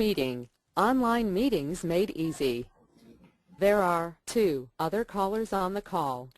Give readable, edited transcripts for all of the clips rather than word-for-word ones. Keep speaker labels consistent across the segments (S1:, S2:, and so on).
S1: Meeting. Online meetings made easy. There are 2 other callers on the call.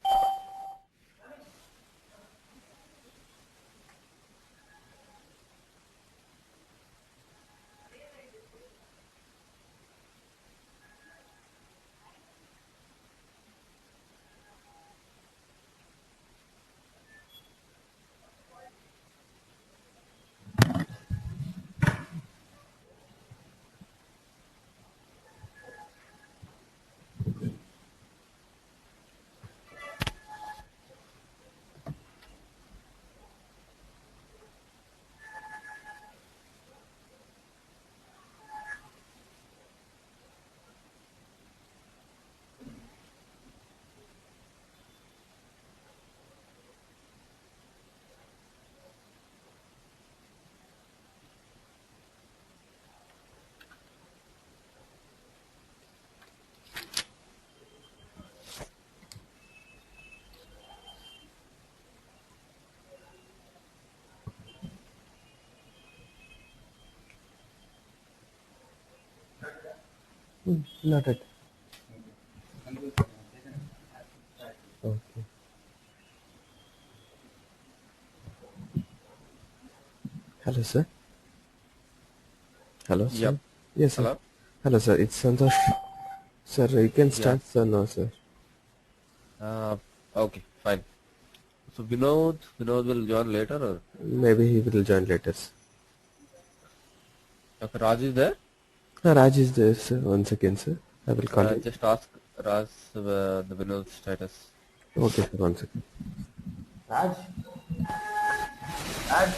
S2: Not it. Okay. Hello, sir. Hello,
S3: Yep.
S2: sir. Yes, sir.
S3: Hello?
S2: Hello, sir. It's Santosh. Sir, you can
S3: Yeah.
S2: start, sir, now, sir.
S3: Uh, okay, fine. So Vinod will join later or
S2: Maybe he will join later, sir.
S3: okay, Raj is there?
S2: Raj is there, sir. One second, sir. I will call him.
S3: Just ask Raj the Vinod status.
S2: Okay, sir. One second.
S4: Raj? Raj?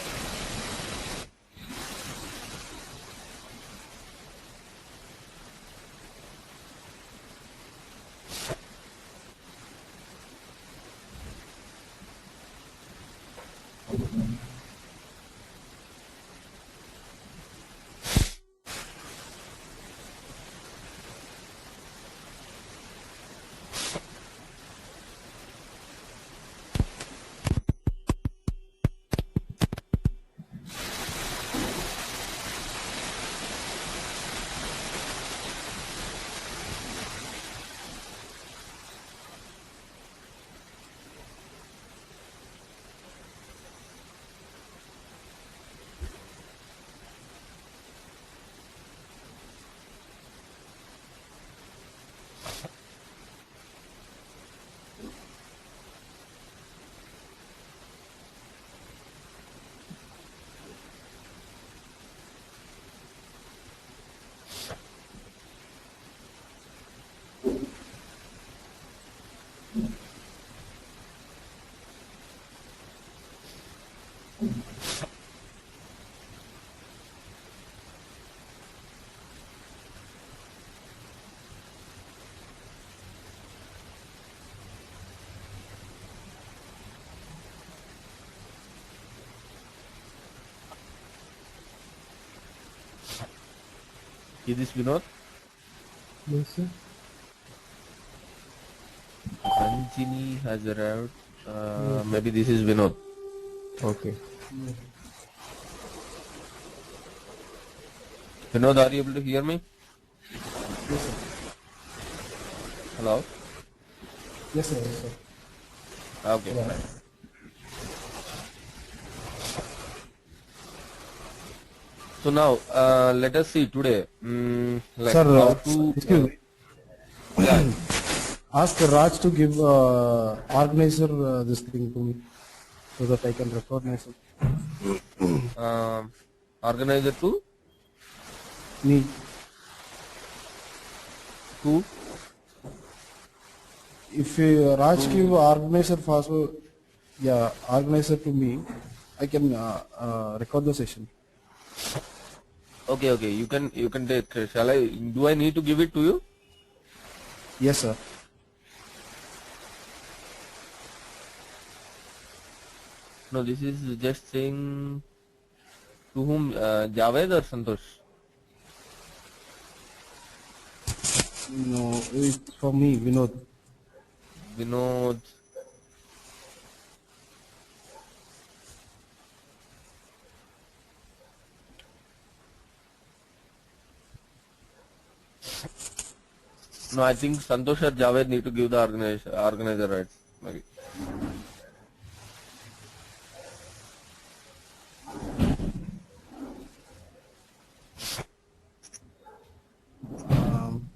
S3: Is this Vinod?
S2: Yes, sir.
S3: Ranjini has arrived. Maybe this is Vinod.
S2: Okay.
S3: Vinod, are you able to hear me?
S4: Yes, sir.
S3: Hello?
S4: Yes, sir. Yes, sir.
S3: Okay,
S4: Yeah.
S3: fine. So now let us see today like
S4: Sir,
S3: how to
S4: excuse me.
S3: yeah,
S4: Ask Raj to give organizer this thing to me so that I can record myself.
S3: organizer
S4: Me.
S3: to
S4: If Raj give organizer password, yeah, organizer to me, I can record the session.
S3: okay, you can take. Shall I? Do I need to give it to you?
S4: Yes, sir.
S3: No, this is just saying to whom, Javed or Santosh?
S4: No, it's for me, Vinod.
S3: Vinod. No, I think Santosh or Javed need to give the organizer rights. Maybe.
S4: Um,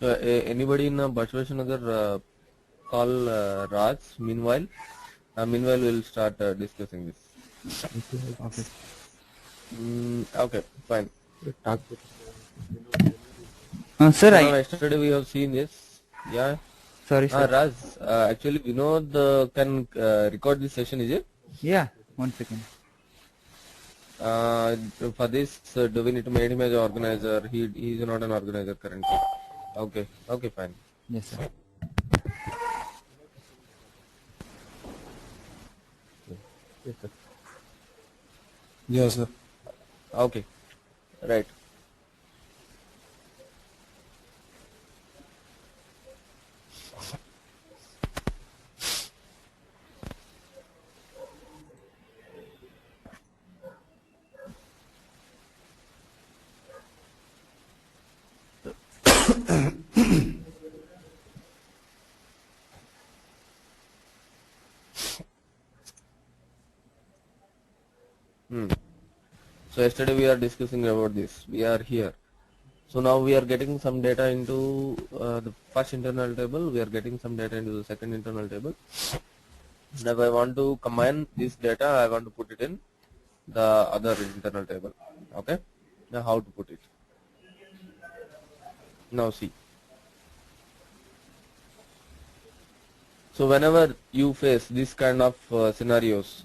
S3: Anybody in Bachweshnagar call Raj? Meanwhile, we'll start discussing this.
S4: okay.
S3: Okay, fine.
S2: Talk.
S5: Sir,
S3: So now yesterday we have seen this. Yeah.
S5: sorry, sir.
S3: Raj, actually Vinod can record this session, is it?
S5: Yeah, 1 second.
S3: For this, do we need to make him as an organizer? He is not an organizer currently. Okay, fine.
S5: Yes, sir.
S2: Yes, sir.
S4: Yes, sir.
S3: Okay, right. So yesterday we are discussing about this. We are here. So now we are getting some data into the first internal table. We are getting some data into the second internal table. Now I want to combine this data. I want to put it in the other internal table. Okay. Now how to put it? Now see. So whenever you face this kind of scenarios,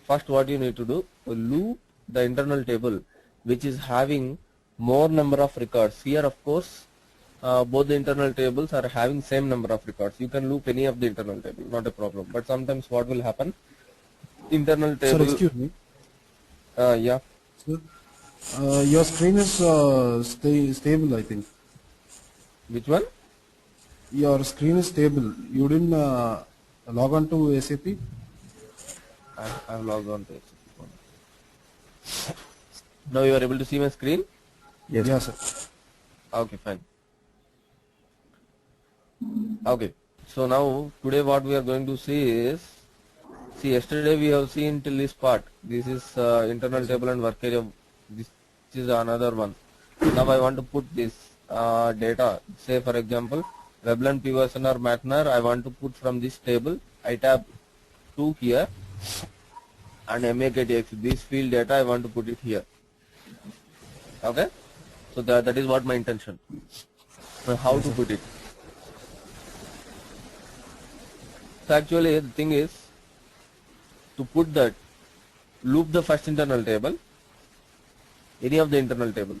S3: first what you need to do, loop the internal table which is having more number of records. Here of course both the internal tables are having same number of records. You can loop any of the internal table, not a problem. But sometimes what will happen, internal
S4: Sir,
S3: table.
S4: excuse me.
S3: Yeah.
S4: Sir, your screen is stable, I think.
S3: Which one?
S4: Your screen is stable. You didn't log on to SAP?
S3: I have logged on to it. Now you are able to see my screen?
S2: Yes.
S4: Yes, sir.
S3: Okay, fine. Okay, so now today what we are going to see is, see yesterday we have seen till this part. This is internal table and work area. This is another one. Now I want to put this data. Say for example, Veblen, Pearson or Matner. I want to put from this table. I tab 2 here and MAKTX. This field data I want to put it here. Okay, so that is what my intention. Now how to put it? So actually the thing is, to put that, loop the first internal table, any of the internal table,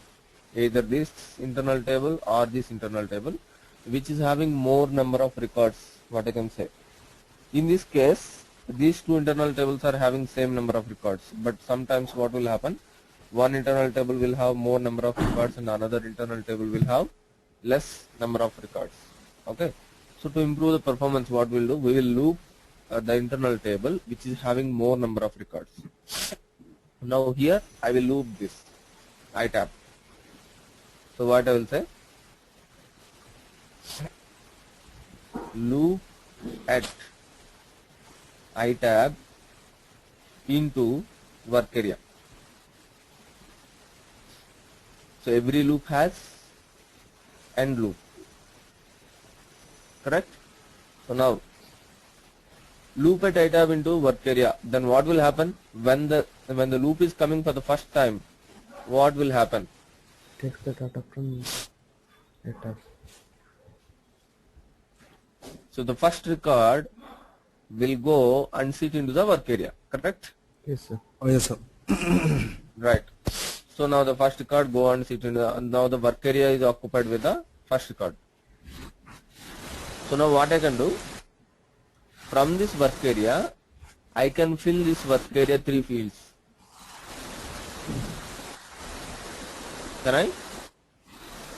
S3: either this internal table or this internal table, which is having more number of records, what I can say. In this case, these two internal tables are having same number of records, but sometimes what will happen, one internal table will have more number of records and another internal table will have less number of records. Okay. So to improve the performance, what we'll do, we will loop the internal table which is having more number of records. Now here I will loop this. I tab. So what I will say, loop at I tab into work area. So every loop has end loop. Correct? So now loop at I tab into work area. Then what will happen when the loop is coming for the first time? What will happen?
S2: Take the data from data.
S3: So the first record will go and sit into the work area. Correct?
S2: Yes, sir.
S4: Oh, yes, sir.
S3: Right. So now the first record go and sit into the, now the work area is occupied with the first record. So now what I can do, from this work area, I can fill this work area 3 fields. Can I?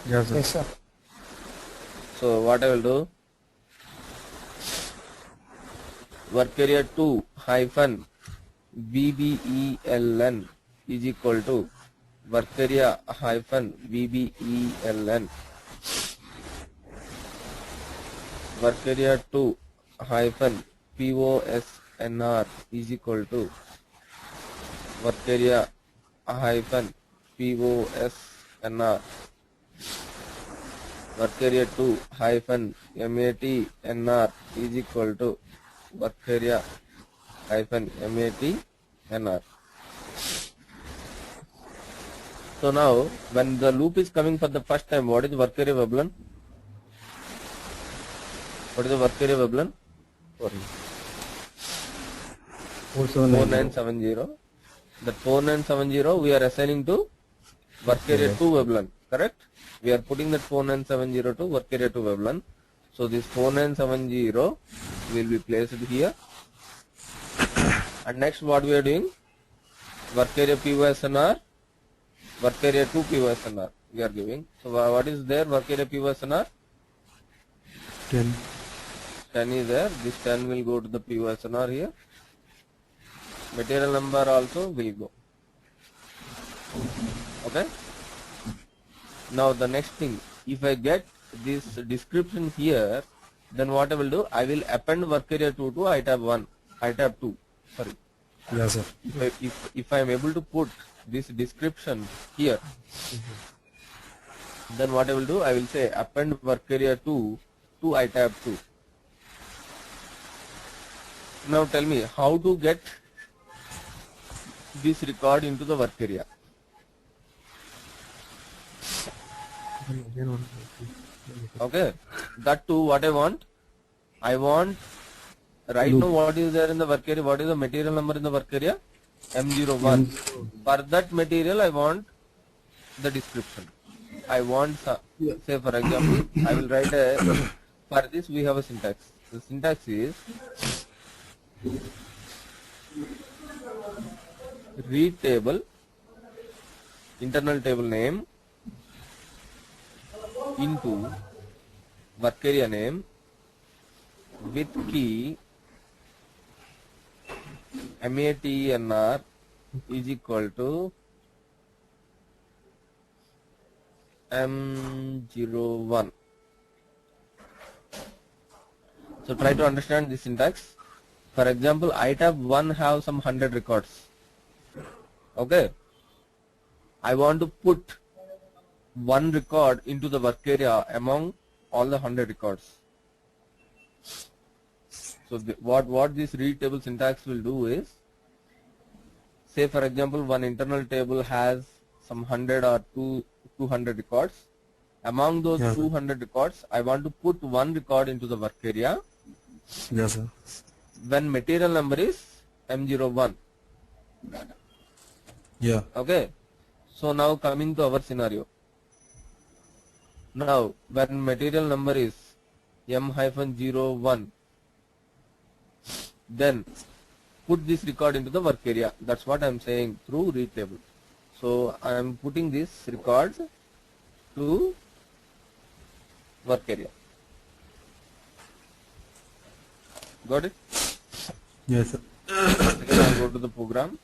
S2: Yes, sir.
S4: Yes, sir.
S3: So what I will do, work area 2 hyphen VBELN is equal to work area hyphen VBELN. Work area 2 hyphen POSNR is equal to work area hyphen POSNR. Work area 2 hyphen MATNR is equal to work area hyphen MATNR. So now when the loop is coming for the first time, what is work area Veblen? What is the work area Veblen? 4970. The 4970 we are assigning to work area 2 Veblen, correct? We are putting that 4970 to work area 2 Veblen. So this 4970 will be placed here. And next what we are doing? Work area POSNR, work area 2 POSNR we are giving. So what is there? Work area POSNR?
S2: 10.
S3: 10 is there. This 10 will go to the POSNR here. Material number also will go. Okay. Now the next thing, if I get this description here, then what I will do? I will append work area 2 to iTab 1, iTab 2. Sorry.
S4: Yes, sir.
S3: If I am able to put this description here, then what I will do? I will say append work area 2 to iTab 2. Now tell me how to get this record into the work area. Okay, that too what I want right now what is there in the work area, what is the material number in the work area? M01. For that material I want the description. I want say for example I will write for this we have a syntax. The syntax is read table, internal table name into work area name with key MATNR is equal to M01. So try to understand this syntax. For example, iTab 1 have some 100 records. Okay. I want to put one record into the work area among all the 100 records. So what this read table syntax will do is, say for example one internal table has some 100 or 200 records. Among those 200 records, I want to put one record into the work area.
S4: Yes, sir.
S3: When material number is M01.
S4: Yeah.
S3: Okay. So now coming to our scenario. Now when material number is M-01, then put this record into the work area. That's what I am saying through read table. So I am putting these records to work area. Got it?
S2: Yes, sir.
S3: Again I'll go to the program.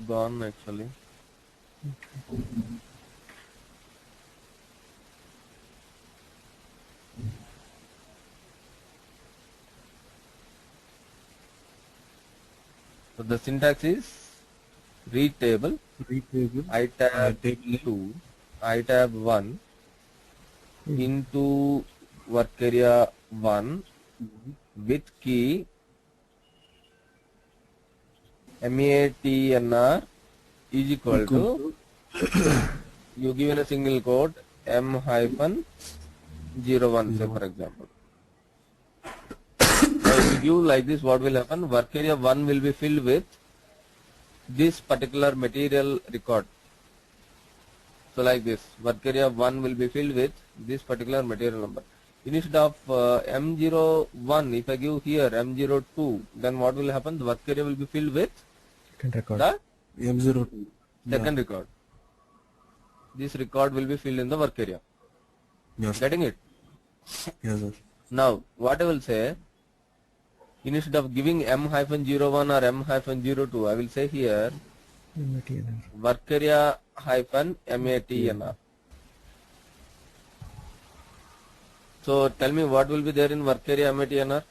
S3: Gone actually. So the syntax is read table, iTab 2, iTab 1 into work area 1 with key MATNR is equal to, you given a single quote M-01 say for example. give like this, what will happen? Work area 1 will be filled with this particular material record. So like this, work area 1 will be filled with this particular material number. Instead of M01, if I give here M02, then what will happen? The work area will be filled with
S2: Can record.
S3: the
S4: M02.
S3: second record. This record will be filled in the work area.
S4: Yes.
S3: Getting it?
S4: Yes, sir.
S3: Now, what I will say, instead of giving M-01 or M-02, I will say here work area hyphen MATNR. So tell me what will be there in work area MATNR?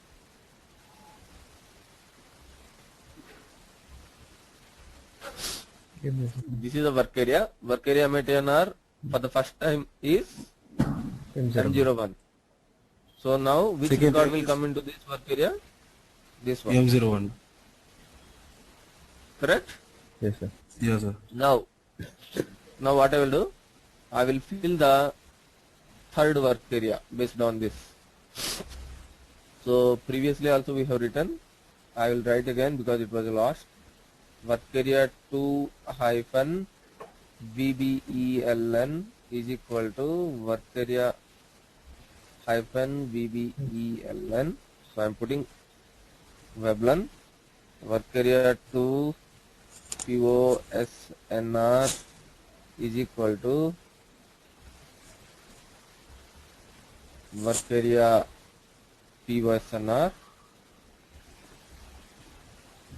S3: This is the work area. Work area MATNR for the first time is M01. So now which
S4: Second
S3: record
S4: time
S3: will
S4: is-
S3: come into this work area? This one.
S4: M01.
S3: Correct?
S2: Yes, sir.
S4: Yes, sir.
S3: Now what I will do? I will fill the third work area based on this. So previously also we have written. I will write again because it was lost. Work area 2 hyphen VBELN is equal to work area hyphen VBELN. So I am putting Veblen. Work area 2 POSNR is equal to work area POSNR.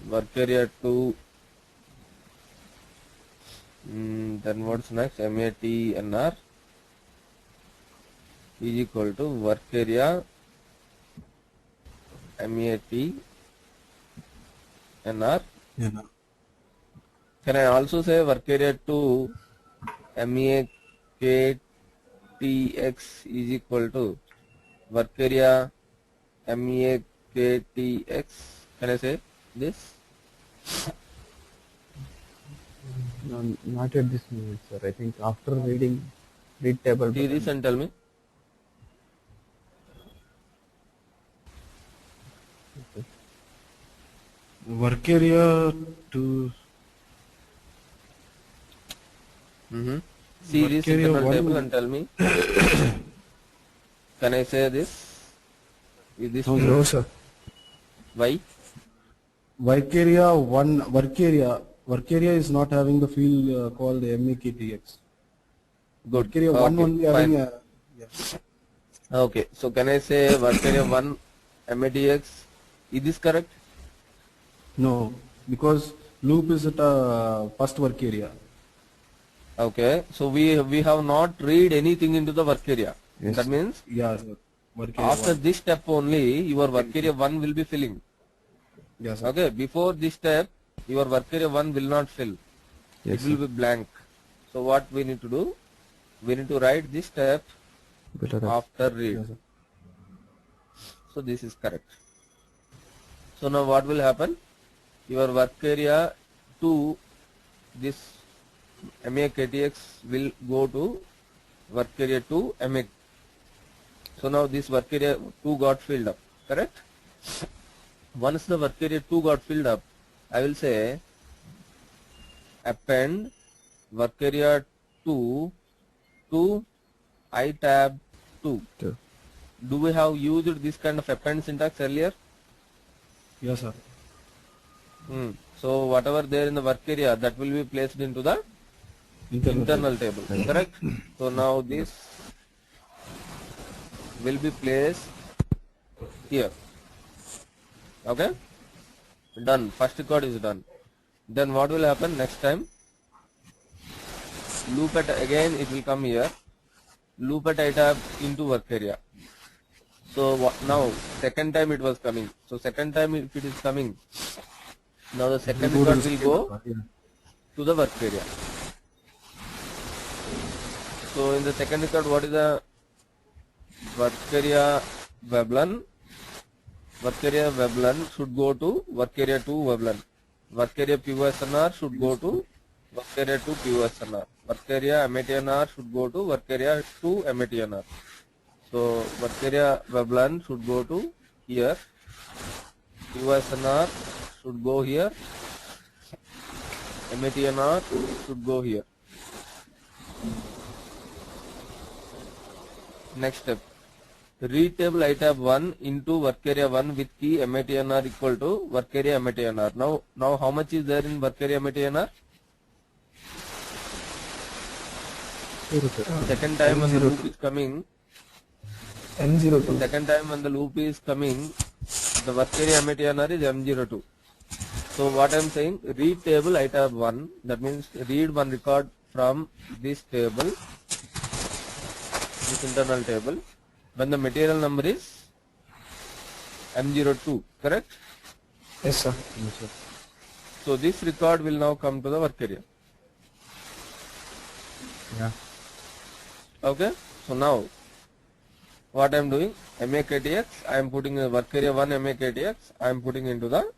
S3: Work area 2, then what's next? MATNR is equal to work area MATNR.
S4: Yeah, no.
S3: Can I also say work area 2 MEAKTX is equal to work area MEAKTX? Can I say this?
S2: No, not at this moment, sir. I think after read table.
S3: See this and tell me.
S4: Work area to
S3: See
S4: Work
S3: this
S4: area
S3: internal
S4: one-
S3: table and tell me. Can I say this? Is this
S2: No, sir.
S3: why?
S4: work area work area is not having the field called MEKTX.
S3: Good.
S4: Work area 1
S3: Okay,
S4: only having
S3: fine.
S4: a yeah.
S3: Okay, so can I say work area 1 MATX? Is this correct?
S4: No, because loop is at first work area.
S3: Okay, so we have not read anything into the work area.
S2: Yes.
S3: That means
S4: Yeah, sir. Work area
S3: after
S4: 1.
S3: this step only your work area 1 will be filling.
S4: Yes, sir.
S3: Okay, before this step your work area 1 will not fill.
S2: Yes,
S3: It will be blank. So what we need to do? We need to write this step
S2: Better.
S3: after read.
S4: Yes, sir.
S3: So this is correct. So now what will happen? Your work area 2, this MAKTX will go to work area 2 MA. So now this work area 2 got filled up, correct? Once the work area 2 got filled up, I will say append work area 2 to I tab 2.
S2: Two.
S3: Do we have used this kind of append syntax earlier?
S4: Yes, sir.
S3: So whatever there in the work area, that will be placed into the internal table, correct? So now this will be placed here. Okay, done. First record is done. Then what will happen next time? Loop at again, it will come here. Loop at I tab into work area. So now second time it was coming. So second time if it is coming, now the second record will go to the work area. So in the second record, what is the work area Veblen? Work area Veblen should go to work area 2 Veblen. Work area POSNR should go to work area 2 POSNR. Work area MATNR should go to work area 2 MATNR. So work area Veblen should go to here. USNR should go here, MATNR should go here. Next step, read table itab 1 into work area 1 with key MATNR equal to work area MATNR. Now how much is there in work area MATNR? Second time when the loop is coming,
S2: M02.
S3: second time when the loop is coming, the work area MATNR is M02. So what I am saying, read table itab 1, that means read one record from this table, this internal table, when the material number is M02, correct?
S2: Yes, sir.
S3: So this record will now come to the work area.
S2: Yeah.
S3: Okay, so now what I am doing, MAKTX, I am putting the work area 1 MAKTX, I am putting into the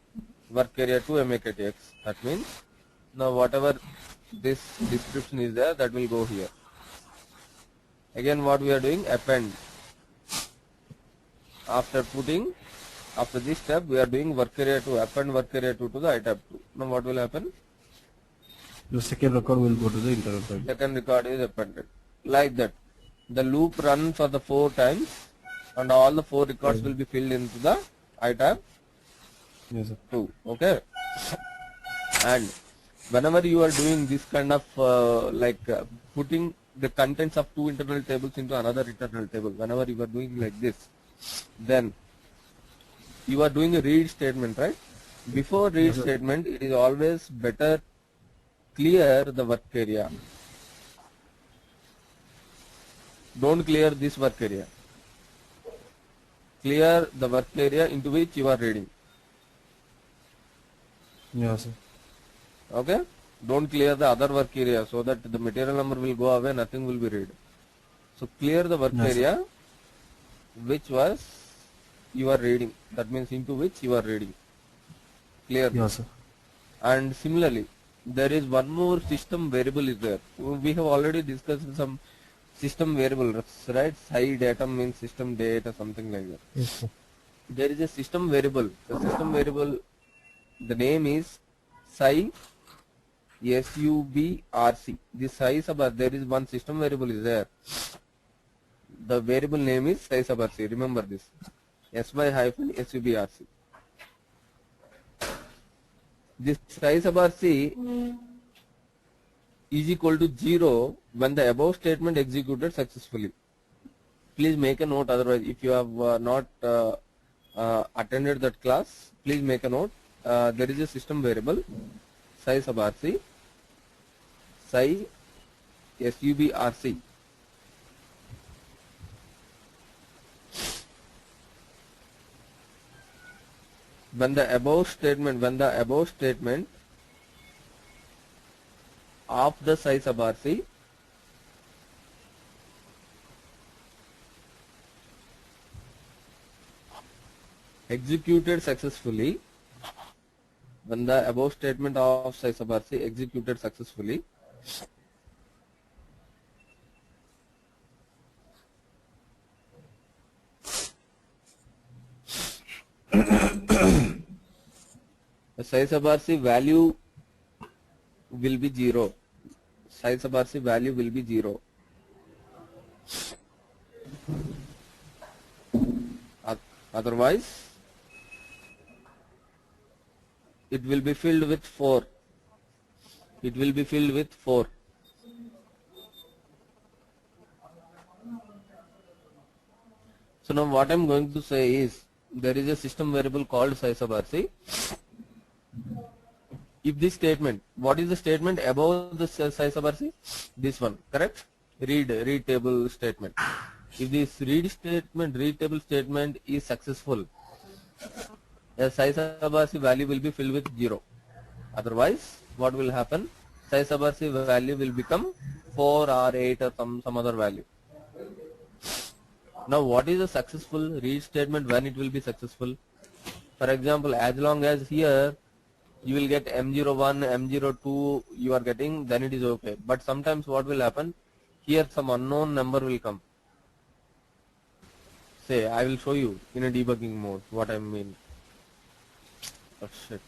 S3: work area 2 MAKTX. That means now whatever this description is there, that will go here. Again what we are doing, append. After this step we are doing work area 2, append work area 2 to the itab 2. Now what will happen?
S4: The second record will go to the internal table.
S3: Second record is appended. Like that. The loop runs for the 4 times and all the 4 records will be filled into the itab
S4: Yes, sir.
S3: 2. Okay. And whenever you are doing this kind of putting the contents of 2 internal tables into another internal table, whenever you are doing like this, then you are doing a read statement, right? Before read statement, it is always better clear the work area. Don't clear this work area. Clear the work area into which you are reading.
S4: Yes, sir.
S3: Okay? Don't clear the other work area so that the material number will go away, nothing will be read. So clear the work area which was you are reading. That means into which you are reading. Clear.
S4: Yes, sir.
S3: And similarly, there is one more system variable is there. We have already discussed some system variables, right? Sci datum means system data, something like that.
S2: Yes, sir.
S3: There is a system variable. The system variable, the name is sci SUBRC. This sci sub, there is one system variable is there. The variable name is sci sub RC. Remember this. SY-SUBRC. This sci sub RC is equal to 0 when the above statement executed successfully. Please make a note, otherwise if you have not attended that class, please make a note. There is a system variable sci sub RC, sci SUBRC. When the above statement of the sci sub RC executed successfully, when the above statement of sci sub RC executed successfully, the sci sub RC value will be 0. Sci sub RC value will be 0. Otherwise, it will be filled with 4. It will be filled with 4. So now what I am going to say is, there is a system variable called sci sub RC. If this statement, what is the statement above the sci sub RC? This one, correct? Read table statement. If this read table statement is successful, a sci sub RC value will be filled with 0. Otherwise, what will happen? Sci sub RC value will become 4 or 8 or some other value. Now, what is a successful read statement? When it will be successful? For example, as long as here you will get M01, M02 you are getting, then it is okay. But sometimes what will happen? Here some unknown number will come. Say, I will show you in a debugging mode what I mean. Oh shit.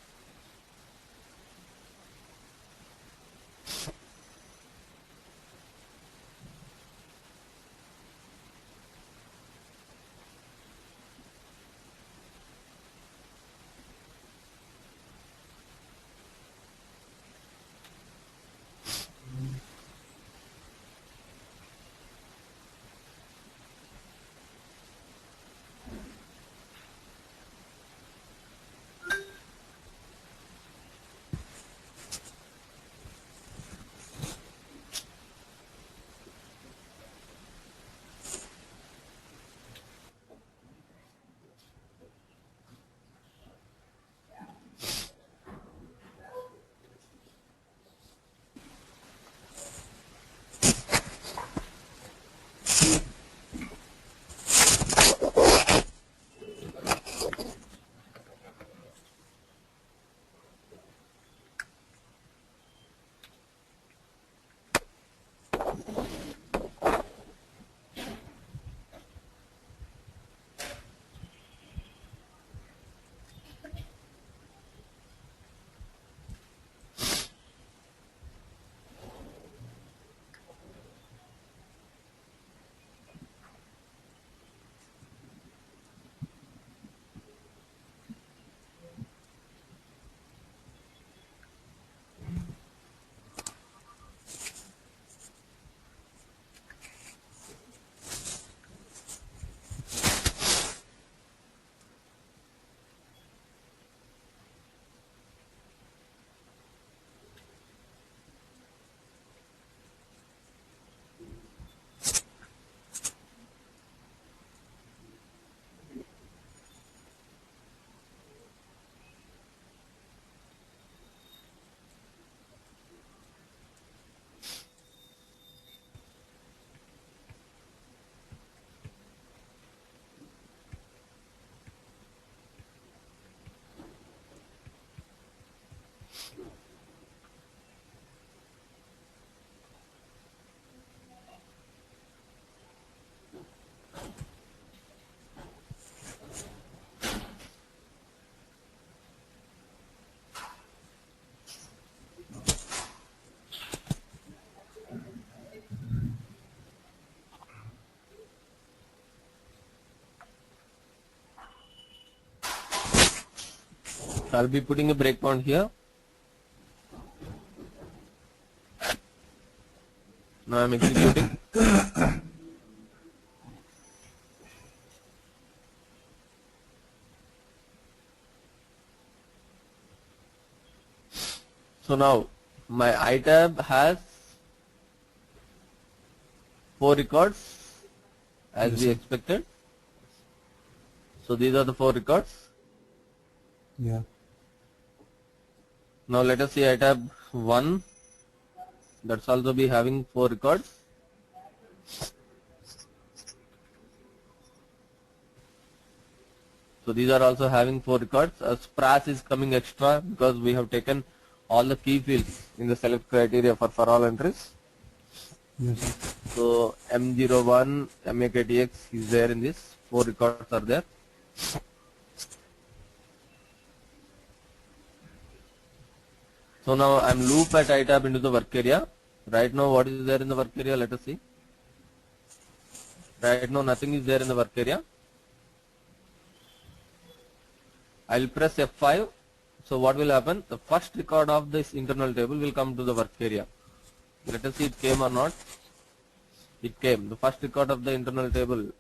S3: I'll be putting a breakpoint here. Now I'm executing. So now my iTab has 4 records as we expected. So these are the 4 records.
S4: Yeah.
S3: Now let us see iTab 1. That's also be having 4 records. So these are also having 4 records. A SPRAS is coming extra because we have taken all the key fields in the select criteria for all entries.
S4: Yes, sir.
S3: So M01, MAKTX is there in this. 4 records are there. So now I'm loop at iTab into the work area. Right now what is there in the work area? Let us see. Right now nothing is there in the work area. I'll press F5. So what will happen? The first record of this internal table will come to the work area. Let us see it came or not. It came. The first record of the internal table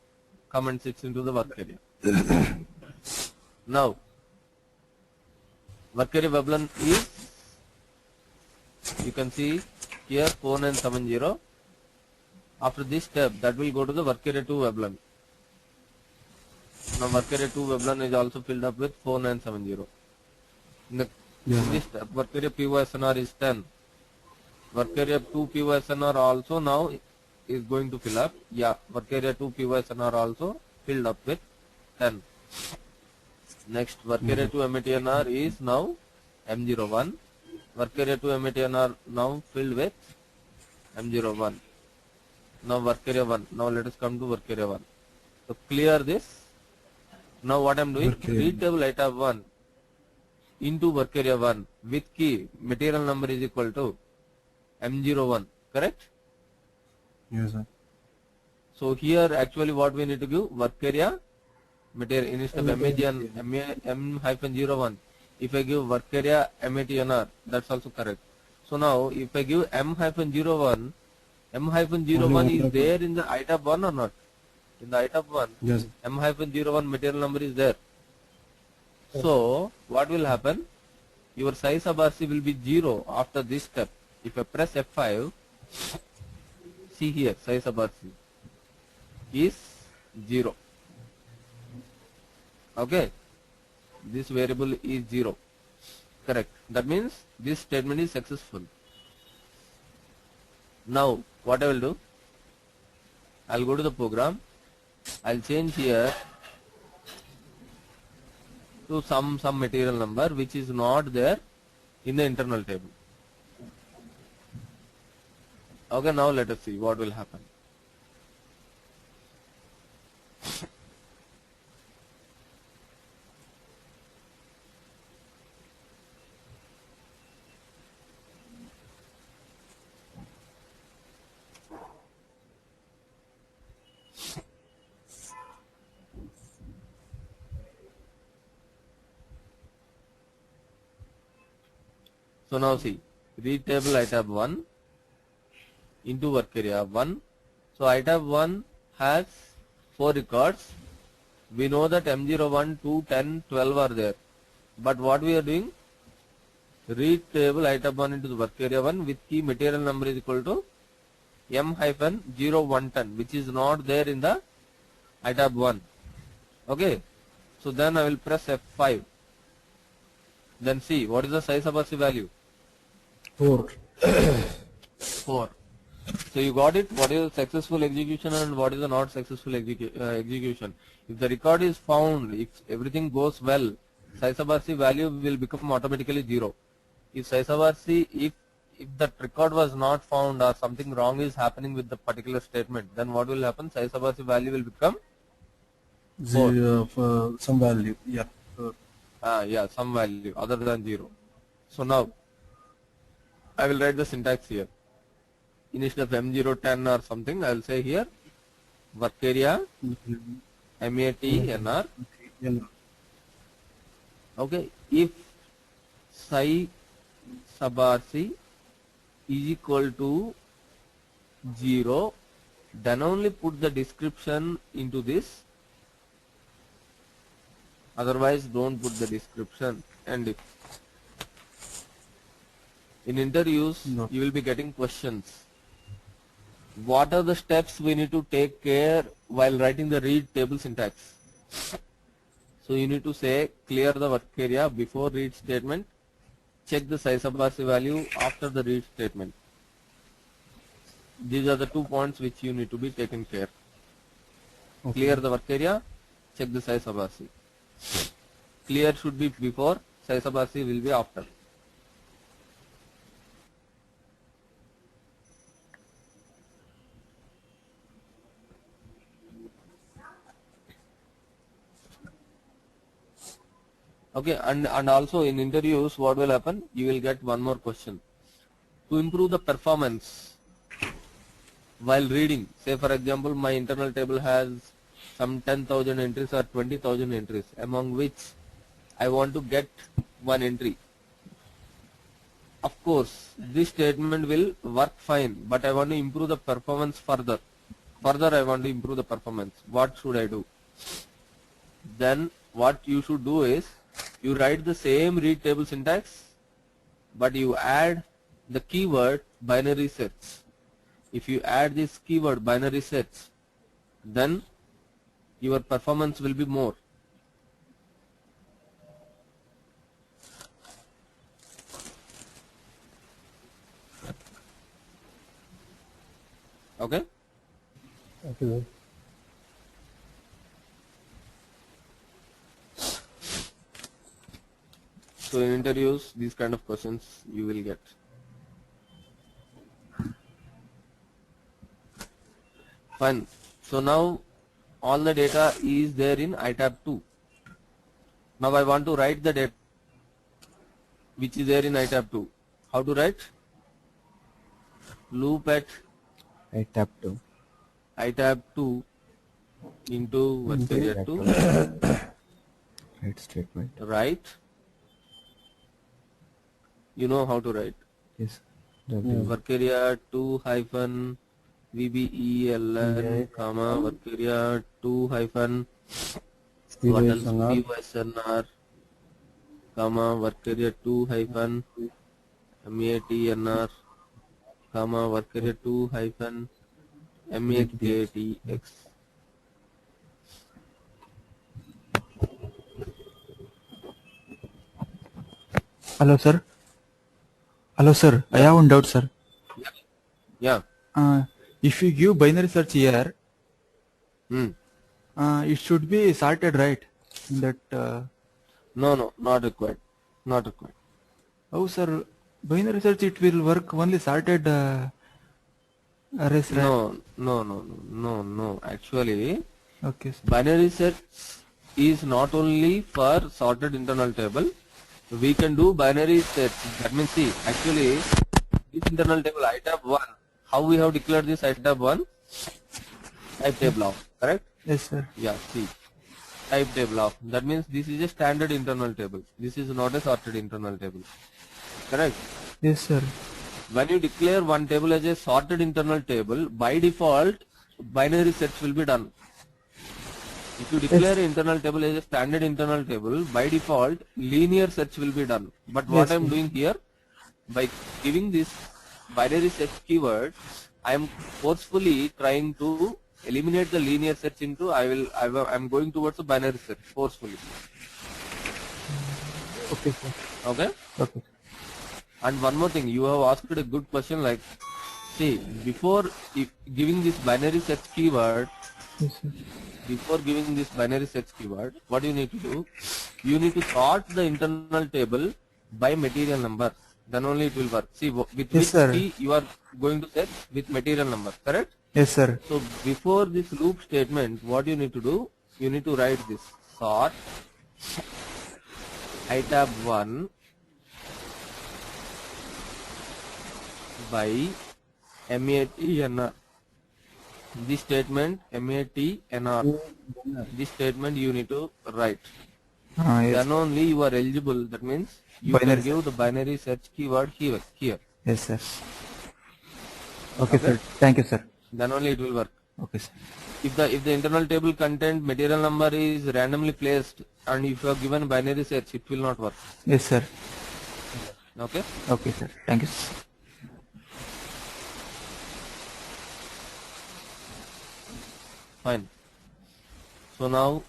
S3: come and sits into the work area. Now, work area WebLAN is, you can see here 4970. After this step, that will go to the work area 2 WebLAN. Now work area 2 WebLAN is also filled up with 4970. In this step, work area POSNR is 10. Work area 2 POSNR also now is going to fill up. Yeah, work area 2 POSNR also filled up with 10. Next, work area 2 MATNR is now M01. Work area 2 MATNR now filled with M01. Now work area 1. Now let us come to work area 1. So clear this. Now what I am doing, read table item 1 into work area 1 with key material number is equal to M01, correct?
S4: Yes, sir.
S3: So here actually what we need to give work area material instead of MAG and M-01. If I give work area MATNR, that's also correct. So now if I give M-01, M-01 is there in the item 1 or not? In the item 1,
S4: Yes.
S3: M-01 material number is there. So what will happen? Your size sub RC will be 0 after this step. If I press F5, see here size sub RC is 0. Okay, this variable is 0. Correct. That means this statement is successful. Now what I will do? I'll go to the program. I'll change here to some material number which is not there in the internal table. Okay, now let us see what will happen. So now see, read table item 1 into work area 1. So item 1 has 4 records. We know that M01, 2, 10, 12 are there. But what we are doing? Read table item 1 into the work area 1 with key material number is equal to M-0110, which is not there in the item 1. Okay. So then I will press F5. Then see what is the size of RC value?
S4: 4.
S3: 4. So you got it. What is the successful execution and what is the not successful execution? If the record is found, if everything goes well, size of RC value will become automatically 0. If size of RC, if that record was not found or something wrong is happening with the particular statement, then what will happen? Size of RC value will become
S4: 0 for some value. Yeah.
S3: yeah, some value other than 0. So now I will write the syntax here. Instead of M010 or something, I will say here work area MATNR. Okay, if psi sub RC is equal to 0, then only put the description into this. Otherwise, don't put the description. And if in interviews, you will be getting questions. What are the steps we need to take care while writing the read table syntax? So you need to say clear the work area before read statement, check the size of RC value after the read statement. These are the 2 points which you need to be taken care. Okay. Clear the work area, check the size of RC. Clear should be before, size of RC will be after. Okay, and also in interviews, what will happen? You will get one more question. To improve the performance while reading, say for example, my internal table has some 10,000 entries or 20,000 entries, among which I want to get one entry. Of course, this statement will work fine, but I want to improve the performance further. Further, I want to improve the performance. What should I do? Then what you should do is, you write the same read table syntax, but you add the keyword binary search. If you add this keyword binary search, then your performance will be more. Okay?
S2: Okay.
S3: So in interviews, these kind of questions you will get. Fine. So now all the data is there in iTab 2. Now I want to write the data. which is there in itab 2. How to write? Loop at
S2: I tap to.
S3: itab 2 into work area 2,
S2: Right statement.
S3: right? You know how to write.
S2: Yes. W.
S3: Work area 2 hyphen VBELN, comma, work area 2 hyphen what else? PYSNR, comma, work area 2 hyphen MATNR, comma, work area 2 hyphen MAKTX.
S5: Hello, sir. Hello, sir. I have one doubt, sir.
S3: Yeah.
S5: If you give binary search here,
S3: Hmm.
S5: it should be sorted, right? In that.
S3: No, not required. Not required.
S5: Oh, sir. Binary search it will work only sorted arrays, right?
S3: No. Actually,
S5: Okay, sir.
S3: binary search is not only for sorted internal table. We can do binary search. That means, see, actually, this internal table itab 1. How we have declared this itab 1? Type table of. Correct?
S5: Yes, sir.
S3: Yeah. See, type table of. That means this is a standard internal table. This is not a sorted internal table. Correct?
S5: Yes, sir.
S3: When you declare one table as a sorted internal table, by default, binary search will be done. If you declare an internal table as a standard internal table, by default, linear search will be done. But what I am doing here, by giving this binary search keyword, I am forcefully trying to eliminate the linear search into, I am going towards a binary search, forcefully.
S5: Okay, sir.
S3: Okay?
S5: Okay.
S3: And one more thing, you have asked a good question like, see, before giving this binary search keyword,
S5: Yes, sir.
S3: what you need to do? You need to sort the internal table by material number. Then only it will work. See, with
S5: Yes,
S3: which
S5: sir.
S3: key you are going to search? With material number, correct?
S5: Yes, sir.
S3: So before this loop statement, what you need to do? You need to write this sort itab 1 by MATNR. This statement MATNR. This statement you need to write.
S5: Yes.
S3: Then only you are eligible. That means you
S5: Binary
S3: can give the binary search keyword here.
S5: Yes, sir. Okay, sir. Thank you, sir.
S3: Then only it will work.
S5: Okay, sir.
S3: If the internal table content material number is randomly placed and if you have given binary search, it will not work.
S5: Yes, sir.
S3: Okay?
S5: Okay, sir. Thank you, sir.
S3: Fine. So now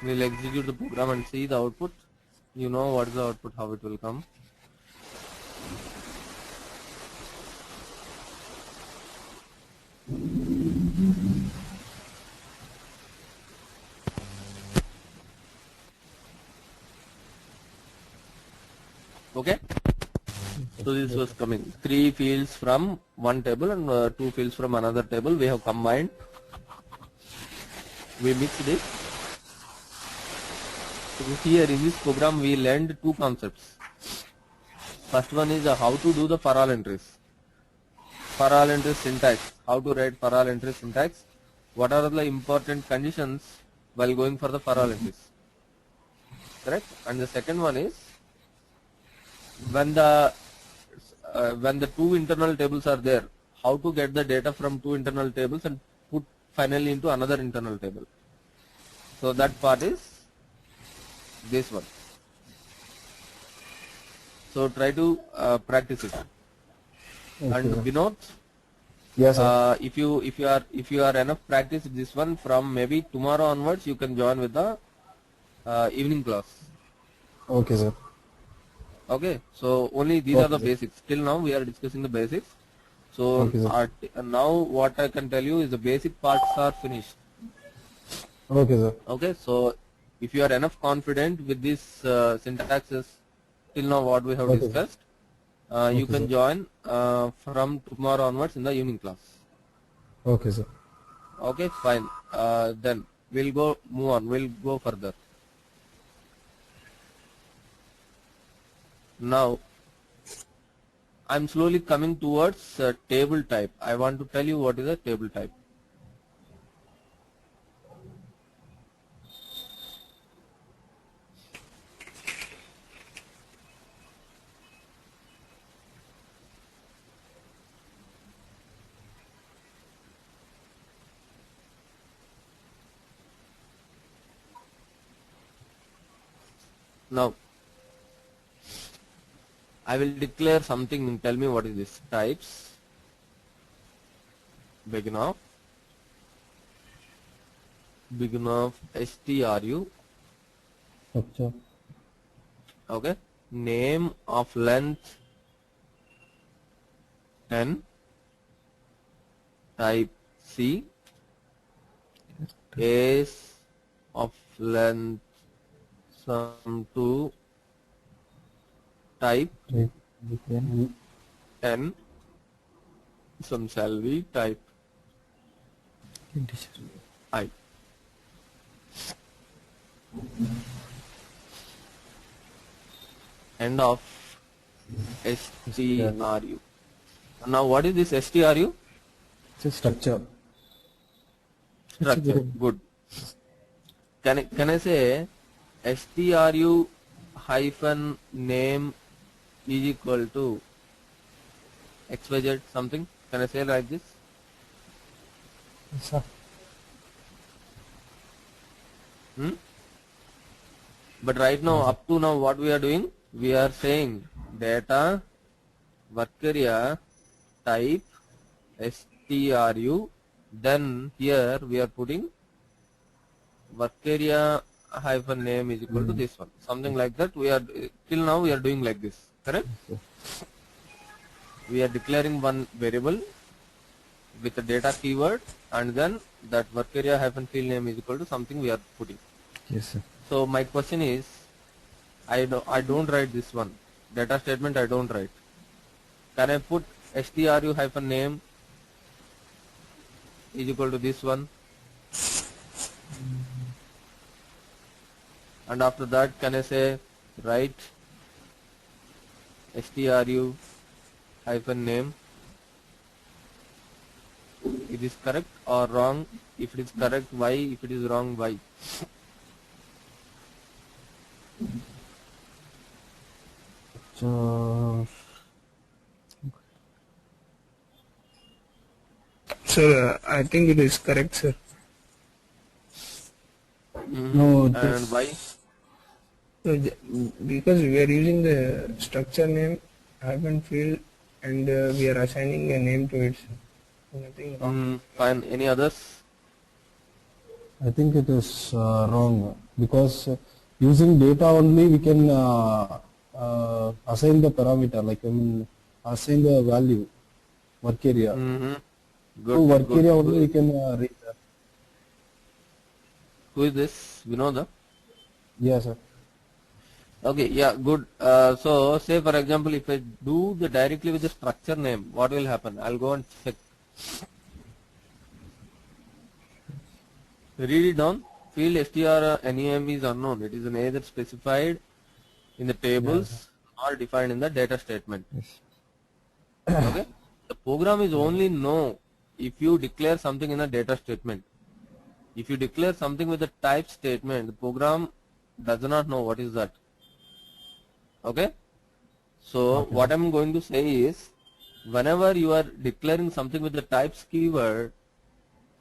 S3: we'll execute the program and see the output. You know what is the output, how it will come. Okay? So this was coming. 3 fields from one table and 2 fields from another table. We have combined. We mixed it. So here in this program we learned 2 concepts. First one is how to do the for all entries. For all entries syntax. How to write for all entries syntax. What are the important conditions while going for the for all entries. Correct? And the second one is when the 2 internal tables are there, how to get the data from 2 internal tables and put finally into another internal table. So that part is this one. So try to practice it.
S4: Okay.
S3: And Vinod,
S4: Yes, sir.
S3: if you are enough practice this one, from maybe tomorrow onwards you can join with the evening class.
S4: Okay, sir.
S3: Okay, so only these are the basics. Till now we are discussing the basics. So
S4: Okay, sir.
S3: now what I can tell you is the basic parts are finished.
S4: Okay, sir.
S3: Okay, so if you are enough confident with this syntaxes till now what we have discussed, you can join from tomorrow onwards in the evening class.
S4: Okay, sir.
S3: Okay, fine. Then we'll move on. We'll go further. Now I'm slowly coming towards table type. I want to tell you what is a table type. Now I will declare something and tell me what is this. Types, begin of stru,
S2: Structure.
S3: okay, name of length 10, type C, ace of length some 2, type
S2: Type. Okay.
S3: 10, some shall be type I. End of stru. Now what is this stru?
S2: It's a structure.
S3: Structure. Good. Can I say stru hyphen name is equal to xyz something? Can I say like this?
S2: Yes, sir.
S3: But right now, up to now, what we are doing? We are saying data work area type stru. Then here we are putting work area hyphen name is equal to this one. Something like that. We are till now we are doing like this. Correct? We are declaring one variable with the data keyword, and then that work area hyphen field name is equal to something we are putting.
S2: Yes, sir.
S3: So my question is, I don't write this one. Data statement I don't write. Can I put stru hyphen name is equal to this one? And after that, can I say write stru hyphen name? It is correct or wrong? If it is correct, why? If it is wrong, why?
S6: Sir, I think it is correct, sir.
S2: No,
S3: And why?
S6: So, because we are using the structure name hyphen field and we are assigning a name to it. So nothing wrong.
S3: Fine. Any others?
S2: I think it is wrong because using data only we can assign the parameter, like I mean assign the value, work area.
S3: Good.
S2: So work
S3: good,
S2: area
S3: good.
S2: only we can read that.
S3: Who is this? Vinoda?
S2: Yeah, sir.
S3: Okay, yeah, good. So, say for example, if I do the directly with the structure name, what will happen? I'll go and check. Read it down. Field str/nem is unknown. It is neither specified in the tables or defined in the data statement. Okay. The program is only know if you declare something in a data statement. If you declare something with a type statement, the program does not know what is that. Okay. So what I'm going to say is, whenever you are declaring something with the types keyword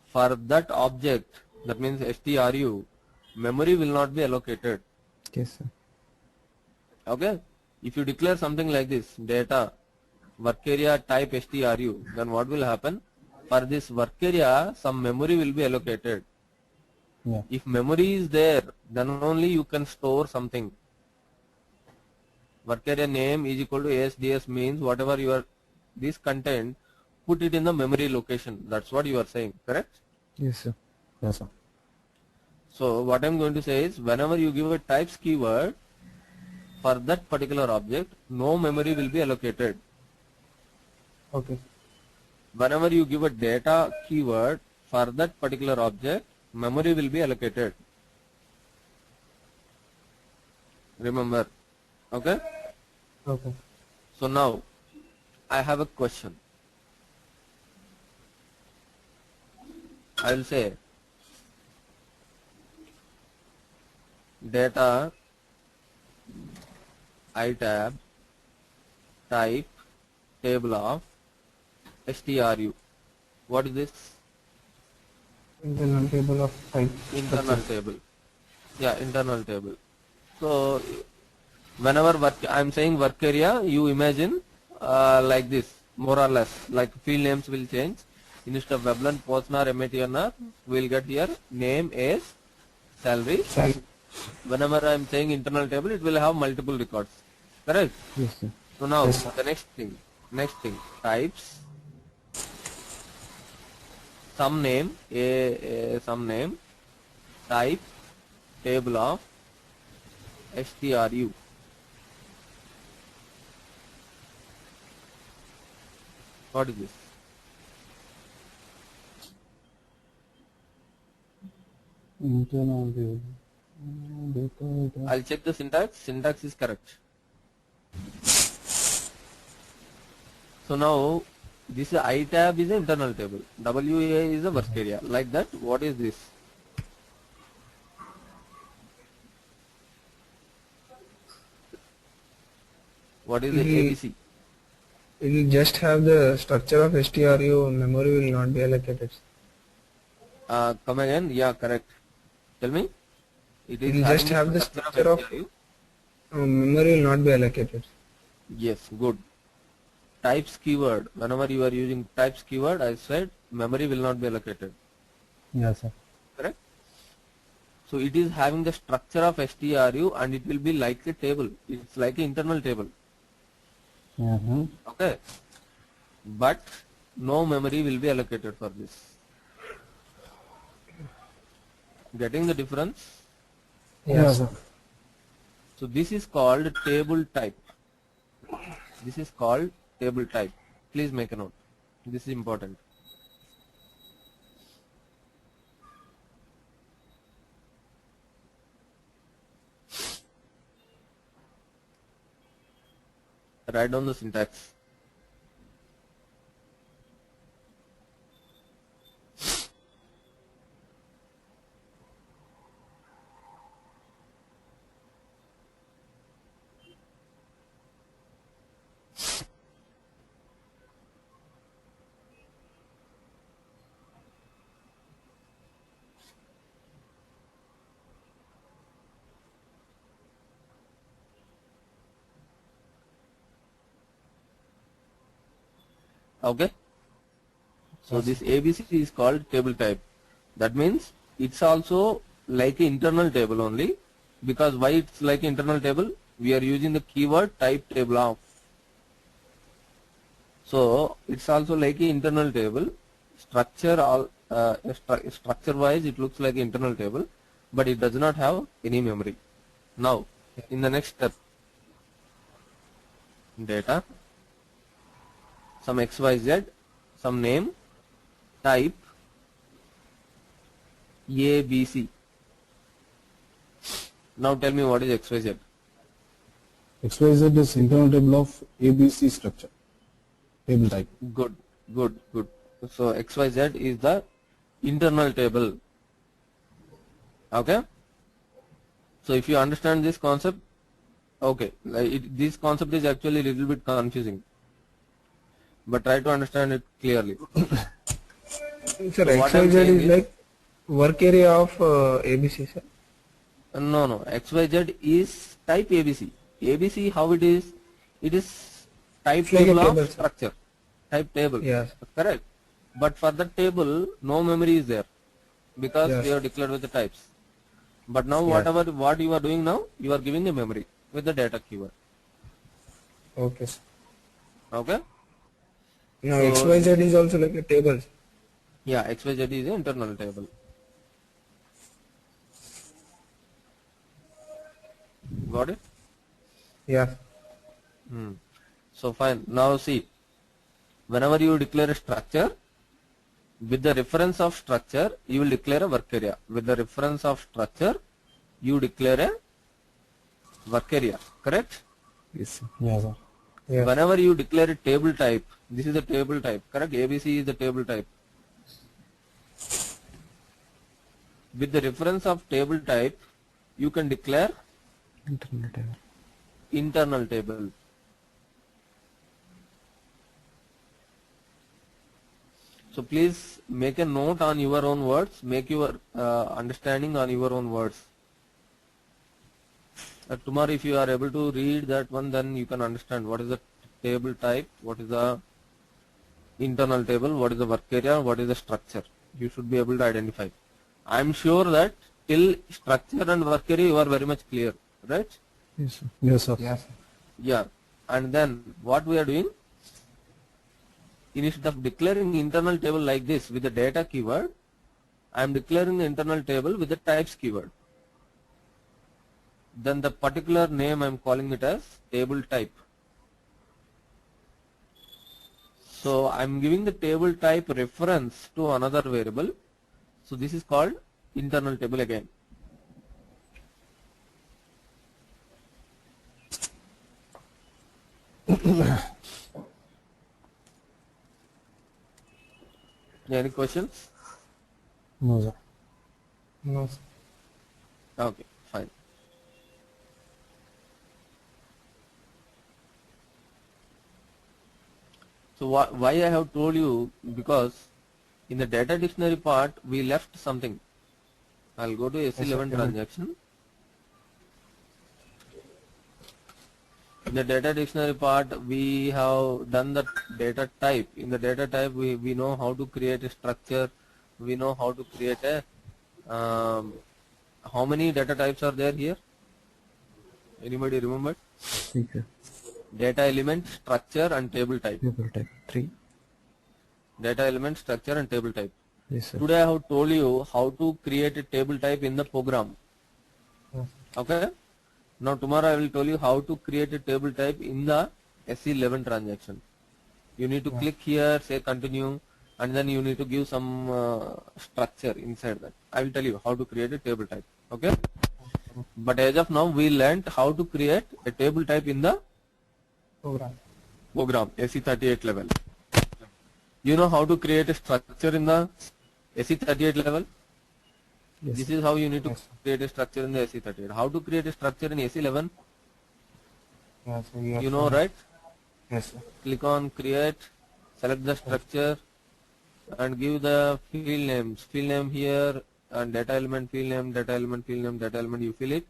S3: for that object, that means stru, memory will not be allocated.
S2: Yes, sir.
S3: Okay. If you declare something like this, data work area type stru, then what will happen? For this work area, some memory will be allocated.
S2: Yeah.
S3: If memory is there, then only you can store something. Work area name is equal to ASDS means whatever you are, this content, put it in the memory location. That's what you are saying, correct?
S2: Yes, sir. Yes, sir.
S3: So what I'm going to say is, whenever you give a types keyword for that particular object, no memory will be allocated.
S2: Okay.
S3: Whenever you give a data keyword for that particular object, memory will be allocated. Remember, okay?
S2: Okay.
S3: So now I have a question. I will say data itab type table of stru. What is this?
S6: Internal table of type.
S3: Internal table. Yeah, internal table. So whenever I am saying work area, you imagine like this, more or less, like field names will change. Instead of Veblen, Postnar, MATNR, we will get here name, age, salary. Whenever I am saying internal table, it will have multiple records. Correct?
S2: Yes, sir.
S3: So now
S4: Yes, sir.
S3: the next thing, types, some name, some name, type, table of stru. What is this?
S2: Internal table. Data.
S3: I'll check the syntax. Syntax is correct. So now this I tab is an internal table. WA is a work area. Like that, what is this? What is the ABC?
S6: It will just have the structure of stru, memory will not be allocated.
S3: Come again? Yeah, correct. Tell me. It
S6: It
S3: is
S6: will
S3: having
S6: just have the structure of
S3: STRU.
S6: memory will not be allocated.
S3: Yes, good. Types keyword. Whenever you are using types keyword, I said memory will not be allocated.
S2: Yes, sir.
S3: Correct? So it is having the structure of stru and it will be like a table. It's like an internal table.
S2: Mm-hmm.
S3: Okay. But no memory will be allocated for this. Getting the difference?
S2: Yes, sir.
S3: So this is called table type. This is called table type. Please make a note. This is important. Write down the syntax. Okay. So this ABC is called table type. That means it's also like an internal table only. Because why it's like internal table? We are using the keyword type table of. So it's also like an internal table. Structure wise it looks like an internal table, but it does not have any memory. Now in the next step, data, some XYZ, some name, type, ABC. Now tell me what is XYZ.
S2: XYZ is internal table of ABC structure. Table type.
S3: Good. So XYZ is the internal table. Okay. So if you understand this concept, okay, this concept is actually a little bit confusing, but try to understand it clearly.
S6: Sir,
S3: So what I'm
S6: XYZ
S3: saying
S6: is
S3: is-
S6: like work area of ABC, sir.
S3: No, XYZ is type ABC. ABC, how it is? It is type
S6: It's like a
S3: table
S6: table,
S3: of
S6: sir.
S3: structure. Type table.
S6: Yes.
S3: Correct. But for the table, no memory is there because
S6: Yes.
S3: we have declared with the types. But now
S6: Yes.
S3: what you are doing now, you are giving the memory with the data keyword.
S6: Okay, sir.
S3: Okay?
S6: Now
S3: So-
S6: XYZ is also like a table.
S3: Yeah, XYZ is an internal table. Got it?
S6: Yeah.
S3: So fine. Now see, whenever you declare a structure, with the reference of structure, you will declare a work area. With the reference of structure, you declare a work area. Correct?
S5: Yes, sir.
S2: Yes, sir.
S6: Yes.
S3: Whenever you declare a table type, this is a table type, correct? ABC is the table type. With the reference of table type, you can declare
S5: Internal table.
S3: internal table. So please make a note on your own words, make your understanding on your own words. Tomorrow if you are able to read that one, then you can understand what is the table type, what is the internal table, what is the work area, what is the structure. You should be able to identify. I am sure that till structure and work area you are very much clear, right?
S5: Yes, sir.
S2: Yes, sir.
S6: Yes.
S3: Yeah. And then what we are doing, instead of declaring internal table like this with the data keyword, I am declaring the internal table with the types keyword. Then the particular name I am calling it as table type. So I am giving the table type reference to another variable. So this is called internal table again. Any questions?
S2: No, sir.
S6: No, sir.
S3: Okay, fine. So why I have told you, because in the data dictionary part we left something. I'll go to S11 transaction. In the data dictionary part we have done the data type. In the data type we know how to create a structure, we know how to create a how many data types are there here? Anybody remember?
S5: Three, sir.
S3: Data element, structure and table type.
S5: Table type. 3.
S3: Data element, structure and table type.
S5: Yes, sir.
S3: Today I have told you how to create a table type in the program. Okay. Now tomorrow I will tell you how to create a table type in the SE11 transaction. You need to click here, say continue, and then you need to give some structure inside that. I will tell you how to create a table type. Okay. But as of now we learnt how to create a table type in the program SE38 level. You know how to create a structure in the SE38 level?
S5: Yes.
S3: This is how you need to create a structure in the SE38. How to create a structure in SE11?
S6: Yes, sir.
S3: You know, right?
S6: Yes, sir.
S3: Click on create, select the structure and give the field names. Field name here and data element, field name, data element, field name, data element, you fill it.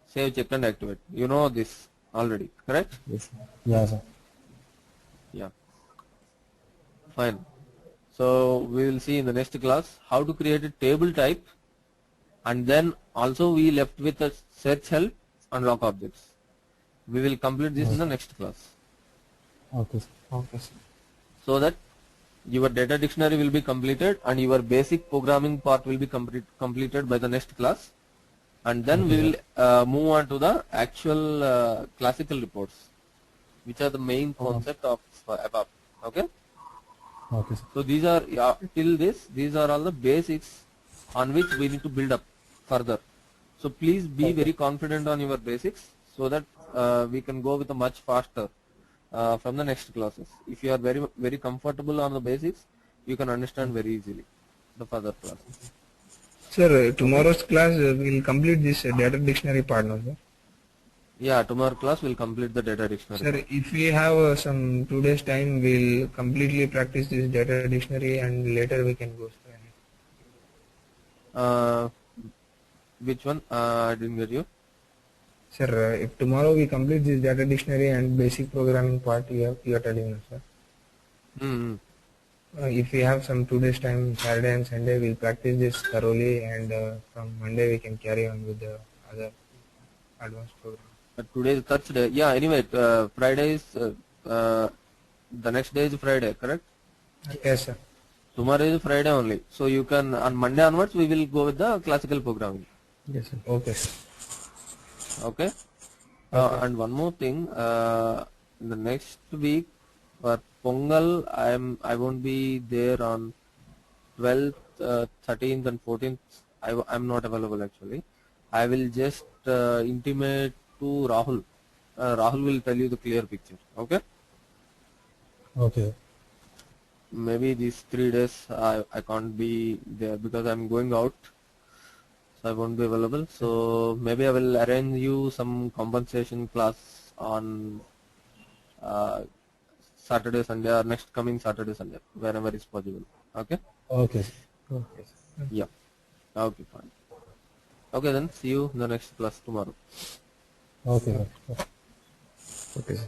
S3: Save, check and activate. You know this already, correct?
S5: Yes, sir.
S2: Yes, sir.
S3: Yeah. Fine. So we will see in the next class how to create a table type, and then also we left with a search help and lock objects. We will complete this in the next class,
S2: Okay, sir.
S6: Okay, sir.
S3: so that your data dictionary will be completed and your basic programming part will be completed by the next class, and then we will move on to the actual classical reports, which are the main concept of ABAP. Okay.
S2: Okay, sir.
S3: So these are till this, these are all the basics on which we need to build up further. So please be very confident on your basics, so that we can go with a much faster from the next classes. If you are very comfortable on the basics, you can understand very easily the further classes.
S6: Sir, tomorrow's class will complete this data dictionary part now, sir.
S3: Yeah, tomorrow class will complete the data dictionary.
S6: Sir, if we have some 2 days time, we'll completely practice this data dictionary and later we can go, sir.
S3: Which one? I didn't get you.
S6: Sir, if tomorrow we complete this data dictionary and basic programming part, you are telling us, sir.
S3: Mm-hmm.
S6: If we have some 2 days time, Saturday and Sunday, we'll practice this thoroughly, and from Monday we can carry on with the other advanced program.
S3: Today is Thursday. Yeah, anyway, Friday is, the next day is Friday, correct?
S6: Yes, sir.
S3: Tomorrow is Friday only. So you can, on Monday onwards, we will go with the classical programming.
S5: Yes, sir.
S6: Okay, sir.
S3: Okay? And one more thing, in the next week, for Pongal, I won't be there on 12th, 13th and 14th. I'm not available actually. I will just intimate to Rahul Rahul will tell you the clear picture. Okay.
S2: Okay.
S3: Maybe these 3 days I can't be there because I'm going out, so I won't be available. So maybe I will arrange you some compensation class on Saturday, Sunday, or next coming Saturday, Sunday, wherever is possible. Okay.
S2: Okay. Okay.
S3: Yeah. Okay, fine. Okay, then see you in the next class tomorrow.
S2: Okay.
S6: Okay, sir.